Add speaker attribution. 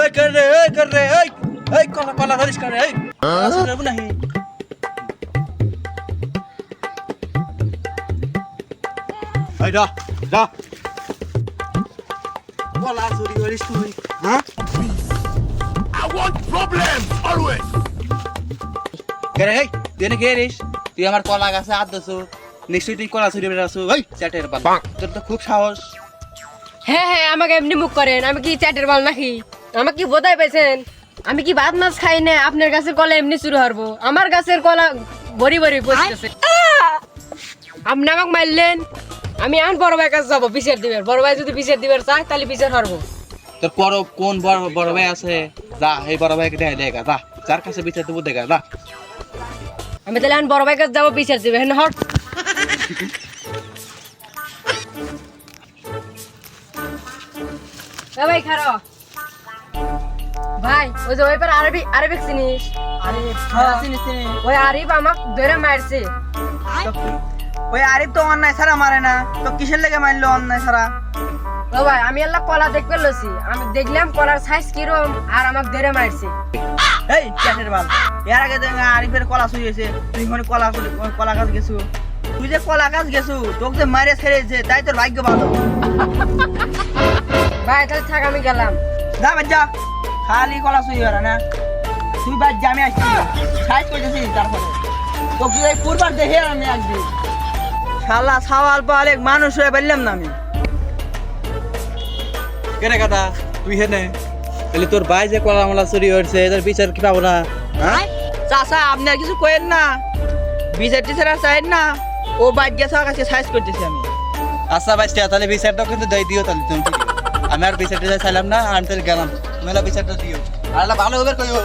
Speaker 1: कर रे कला कला धरिस कर रे सुनबो नाही दा কলা চুরি করিস তুই হ্যাঁ
Speaker 2: I want problems always.
Speaker 1: করে তুই না গেরিস তুই আমার কলা গাছে হাত দছু নিশ্চয়ই তুই কলা চুরি করে আসু ওই চ্যাটের বাল তোর তো খুব সাহস
Speaker 3: হ্যাঁ হ্যাঁ আমাকে এমনি মুখ করেন আমি কি চ্যাটের বাল নাকি আমাকে কি বোধাই পাইছেন আমি কি ভাত মাছ খাই না আপনার গাছের কলা এমনি শুরু হবো আমার গাছের কলা ভরি ভরি বসতেছে আপনি আমাকে মারলেন আমি এখন বড় ভাইয়ের কাছে যাবো বিচার দিবেন বড় ভাই যদি বিচার দিবেন চায় তাহলে বিচার হরবো
Speaker 1: তোর কোন বড় ভাই আছে যা এই বড় ভাইকে দেখা যা যার কাছে বিচার দেবো দেখা যা
Speaker 3: আমি তাহলে এখন বড় ভাইয়ের কাছে যাবো বিচার দিবেন হট ভাই খারো ভাই ওই যে ওই পার আরবিক চিনিস ওই আরিফ আমাকে ধরে মারছে
Speaker 4: ওই আরিফ তো অন্যায় ছাড়া মারে না তো কিসের লেগে মারলো অন্যায় ছাড়া
Speaker 3: ও ভাই আমি আল্লাহ কলা দেখতে লছি আমি দেখলাম কলার সাইজ কিরম আর আমাকে ধরে মারছে
Speaker 4: এই ক্যাশের বাল এর আগে তো আরিফের কলা চুরি হয়েছে তুই মানে কলা গাছ গেছু তুই যে কলা গাছ গেছু তোকে যে মারে ছেড়েছে তাই তোর ভাগ্য ভালো
Speaker 3: ভাই তাহলে থাক আমি গেলাম
Speaker 4: যা বাচ্চা খালি কলা চুরি করা না তুই বাদ জামে আসছি সাইজ করতেছি তারপরে তোকে এই পূর্বার দেখে আমি আসবি শালা সাওয়াল পাল এক মানুষ হয়ে বললাম না আমি
Speaker 1: কেরে কথা তুই হেনে তাহলে তোর ভাই যে কলা মালা চুরি হয়েছে এদের বিচার কি পাবো না হ্যাঁ
Speaker 4: চাচা আপনি আর কিছু করেন না বিচার টিচার আর চাইেন না ও বাদ গেছে কাছে সাইজ করতেছি আমি
Speaker 1: আচ্ছা ভাই তাহলে বিচারটাও কিন্তু দিও তাহলে তুমি আমি আর বিচারটা চাইলাম না আমি তাহলে গেলাম মেলা বিচারটা দিও আর ভালো হবে কইও